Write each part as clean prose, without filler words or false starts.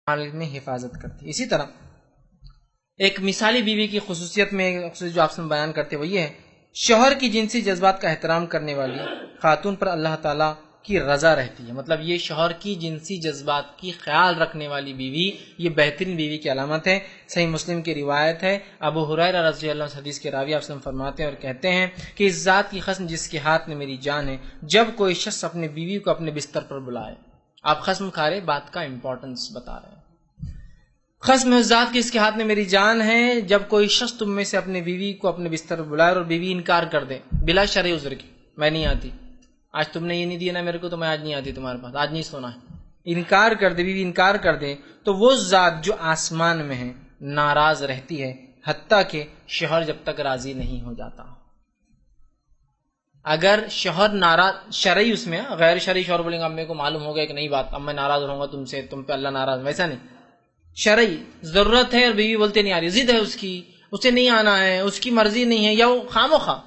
مال میں حفاظت کرتی ہے۔ اسی طرح ایک مثالی بیوی کی خصوصیت میں جو آپ سے بیان کرتے وہ یہ ہے، شوہر کی جنسی جذبات کا احترام کرنے والی خاتون پر اللہ تعالیٰ کی رضا رہتی ہے۔ مطلب یہ شوہر کی جنسی جذبات کی خیال رکھنے والی بیوی یہ بہترین بیوی کی علامت ہے۔ صحیح مسلم کی روایت ہے، ابو ہریرہ رضی اللہ عنہ حدیث کے راوی آپ سے فرماتے ہیں اور کہتے ہیں کہ اس ذات کی قسم جس کے ہاتھ میں میری جان ہے، جب کوئی شخص اپنے بیوی کو اپنے بستر پر بلائے، آپ قسم کھا رہے بات کا امپورٹنس بتا رہے ہیں، قسم اس ذات کی اس کے ہاتھ میں میری جان ہے، جب کوئی شخص تم میں سے اپنے بیوی کو اپنے بستر پر بلائے اور بیوی انکار کر دے بلا شرعی عذر کی، میں نہیں آتی، آج تم نے یہ نہیں دیا نا میرے کو تو میں آج نہیں آتی تمہارے پاس، آج نہیں سونا ہے، انکار کر دے، بیوی انکار کر دے، تو وہ ذات جو آسمان میں ہے ناراض رہتی ہے حتیٰ کہ شوہر جب تک راضی نہیں ہو جاتا۔ اگر شوہر ناراض شرعی، اس میں غیر شرعی شوہر بولیں گے اب میرے کو معلوم ہو گیا کہ نہیں بات، اب میں ناراض رہوں گا تم سے، تم پہ اللہ ناراض، ویسا نہیں، شرعی ضرورت ہے اور بیوی بولتے نہیں آ رہی، ضد ہے اس کی، اسے نہیں آنا ہے، اس کی مرضی نہیں ہے، یا وہ خواہ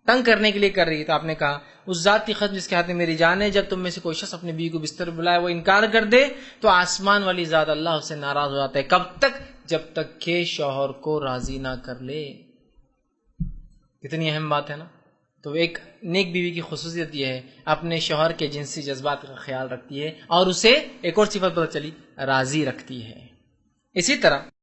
تنگ کرنے کے لیے کر رہی ہے، تو آپ نے کہا اس ذات کی قسم جس کے ہاتھ میں میری جان ہے، جب تم میں سے کوئی شخص اپنے بیوی کو بستر بلائے وہ انکار کر دے تو آسمان والی ذات اللہ اس سے ناراض ہو جاتا ہے، کب تک؟ جب تک کہ شوہر کو راضی نہ کر لے۔ کتنی اہم بات ہے نا۔ تو ایک نیک بیوی کی خصوصیت یہ ہے اپنے شوہر کے جنسی جذبات کا خیال رکھتی ہے اور اسے ایک اور صفت پتہ چلی، راضی رکھتی ہے۔ اسی طرح